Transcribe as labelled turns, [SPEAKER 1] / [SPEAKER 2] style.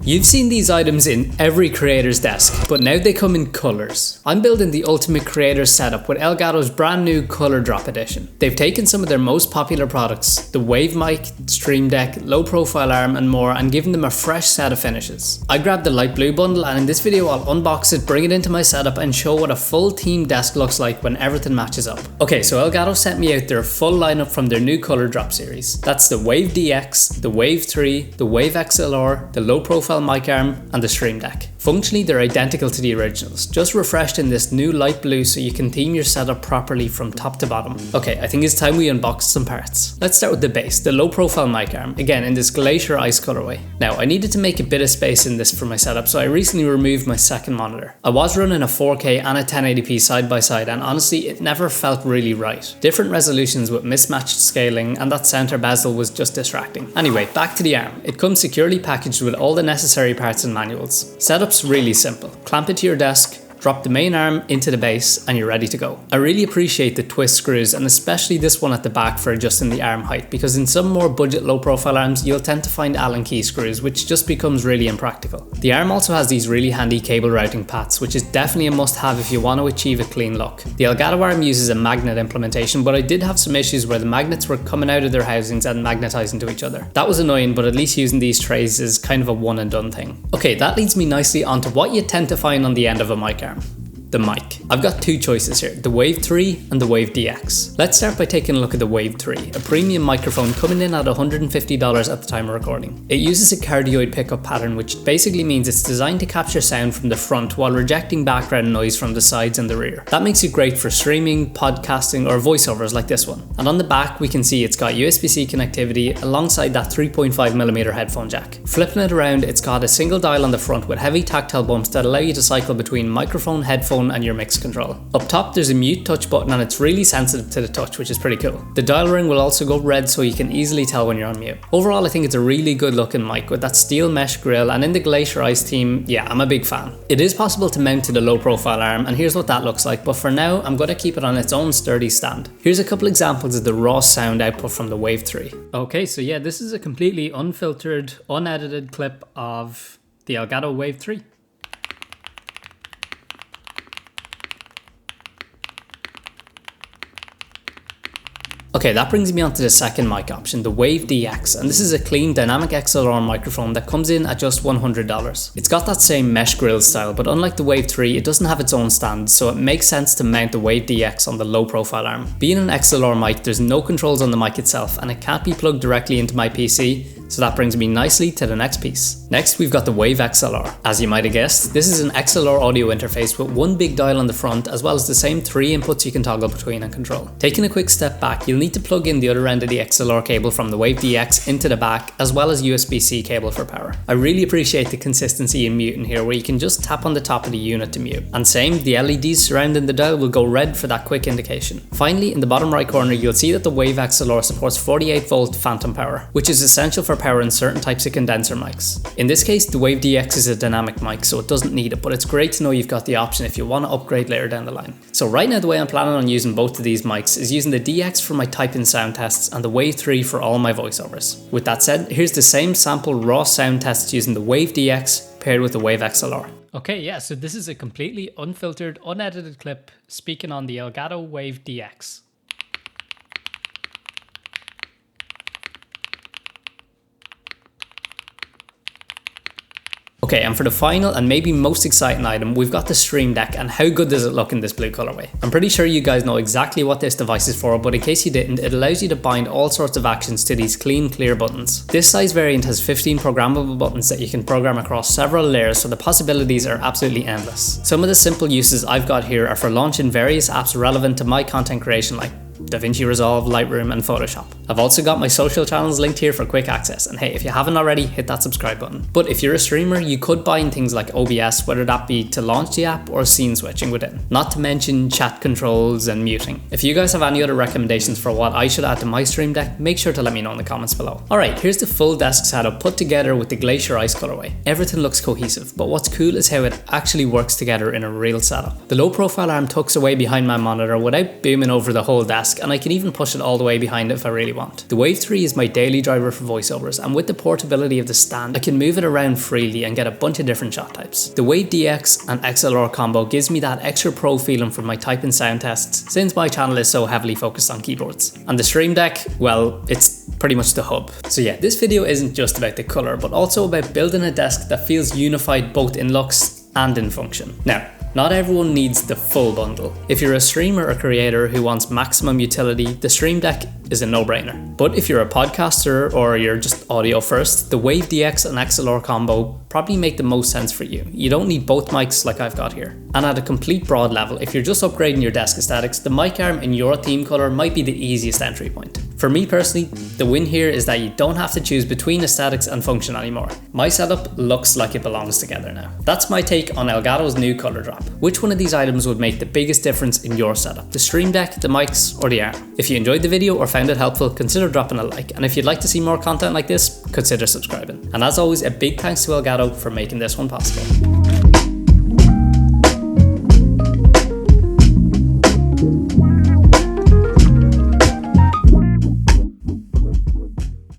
[SPEAKER 1] You've seen these items in every creator's desk, but now they come in colours. I'm building the ultimate creator setup with Elgato's brand new Colour Drop edition. They've taken some of their most popular products, the Wave Mic, Stream Deck, low profile arm and more, and given them a fresh set of finishes. I grabbed the light blue bundle, and in this video I'll unbox it, bring it into my setup and show what a full team desk looks like when everything matches up. Okay, so Elgato sent me out their full lineup from their new Colour Drop series. That's the Wave DX, the Wave 3, the Wave XLR, the low profile mic arm and the Stream Deck. Functionally they're identical to the originals, just refreshed in this new light blue so you can theme your setup properly from top to bottom. Okay, I think it's time we unbox some parts. Let's start with the base, the low profile mic arm, again in this Glacier Ice colorway. Now I needed to make a bit of space in this for my setup, so I recently removed my second monitor. I was running a 4K and a 1080p side by side, and honestly it never felt really right. Different resolutions with mismatched scaling, and that center bezel was just distracting. Anyway, back to the arm. It comes securely packaged with all the necessary parts and manuals. Setup's really simple. Clamp it to your desk, drop the main arm into the base and you're ready to go. I really appreciate the twist screws, and especially this one at the back for adjusting the arm height, because in some more budget low profile arms you'll tend to find Allen key screws, which just becomes really impractical. The arm also has these really handy cable routing paths, which is definitely a must have if you want to achieve a clean look. The Elgato arm uses a magnet implementation, but I did have some issues where the magnets were coming out of their housings and magnetizing to each other. That was annoying, but at least using these trays is kind of a one and done thing. Okay, that leads me nicely onto what you tend to find on the end of a mic arm. The mic. I've got two choices here, the Wave 3 and the Wave DX. Let's start by taking a look at the Wave 3, a premium microphone coming in at $150 at the time of recording. It uses a cardioid pickup pattern, which basically means it's designed to capture sound from the front while rejecting background noise from the sides and the rear. That makes it great for streaming, podcasting or voiceovers like this one. And on the back we can see it's got USB-C connectivity alongside that 3.5mm headphone jack. Flipping it around, it's got a single dial on the front with heavy tactile bumps that allow you to cycle between microphone, headphone and your mix control. Up top there's a mute touch button, and it's really sensitive to the touch, which is pretty cool. The dial ring will also go red so you can easily tell when you're on mute. Overall I think it's a really good looking mic with that steel mesh grille, and in the Glacier Ice theme, yeah, I'm a big fan. It is possible to mount to the low profile arm, and here's what that looks like, but for now I'm going to keep it on its own sturdy stand. Here's a couple examples of the raw sound output from the Wave 3. Okay, so yeah, this is a completely unfiltered, unedited clip of the Elgato Wave 3. Okay, that brings me on to the second mic option, the Wave DX, and this is a clean dynamic XLR microphone that comes in at just $100. It's got that same mesh grille style, but unlike the Wave 3, it doesn't have its own stand, so it makes sense to mount the Wave DX on the low profile arm. Being an XLR mic, there's no controls on the mic itself, and it can't be plugged directly into my PC, so that brings me nicely to the next piece. Next we've got the Wave XLR. As you might have guessed, this is an XLR audio interface with one big dial on the front, as well as the same 3 inputs you can toggle between and control. Taking a quick step back, you'll need to plug in the other end of the XLR cable from the Wave DX into the back, as well as USB-C cable for power. I really appreciate the consistency in muting here, where you can just tap on the top of the unit to mute. And same, the LEDs surrounding the dial will go red for that quick indication. Finally, in the bottom right corner you'll see that the Wave XLR supports 48V phantom power, which is essential for powering certain types of condenser mics. In this case the Wave DX is a dynamic mic, so it doesn't need it, but it's great to know you've got the option if you want to upgrade later down the line. So right now the way I'm planning on using both of these mics is using the DX for my type-in sound tests and the Wave 3 for all my voiceovers. With that said, here's the same sample raw sound tests using the Wave DX paired with the Wave XLR. Okay, yeah, so this is a completely unfiltered, unedited clip speaking on the Elgato Wave DX. Okay, and for the final and maybe most exciting item, we've got the Stream Deck, and how good does it look in this blue colorway? I'm pretty sure you guys know exactly what this device is for, but in case you didn't, it allows you to bind all sorts of actions to these clean, clear buttons. This size variant has 15 programmable buttons that you can program across several layers, so the possibilities are absolutely endless. Some of the simple uses I've got here are for launching various apps relevant to my content creation, like DaVinci Resolve, Lightroom and Photoshop. I've also got my social channels linked here for quick access, and hey, if you haven't already, hit that subscribe button. But if you're a streamer, you could bind things like OBS, whether that be to launch the app or scene switching within, not to mention chat controls and muting. If you guys have any other recommendations for what I should add to my Stream Deck, make sure to let me know in the comments below. Alright, here's the full desk setup put together with the Glacier Ice colorway. Everything looks cohesive, but what's cool is how it actually works together in a real setup. The low profile arm tucks away behind my monitor without booming over the whole desk, and I can even push it all the way behind if I really want. want. The Wave 3 is my daily driver for voiceovers, and with the portability of the stand, I can move it around freely and get a bunch of different shot types. The Wave DX and XLR combo gives me that extra pro feeling from my typing sound tests, since my channel is so heavily focused on keyboards. And the Stream Deck, well, it's pretty much the hub. So yeah, this video isn't just about the colour, but also about building a desk that feels unified both in looks and in function. Now, not everyone needs the full bundle. If you're a streamer or creator who wants maximum utility, the Stream Deck is a no-brainer. But if you're a podcaster or you're just audio first, the Wave DX and XLR combo probably make the most sense for you. You don't need both mics like I've got here. And at a complete broad level, if you're just upgrading your desk aesthetics, the mic arm in your theme color might be the easiest entry point. For me personally, the win here is that you don't have to choose between aesthetics and function anymore. My setup looks like it belongs together now. That's my take on Elgato's new color drop. Which one of these items would make the biggest difference in your setup? The Stream Deck, the mics, or the arm? If you enjoyed the video or found it helpful, consider dropping a like. And if you'd like to see more content like this, consider subscribing. And as always, a big thanks to Elgato for making this one possible.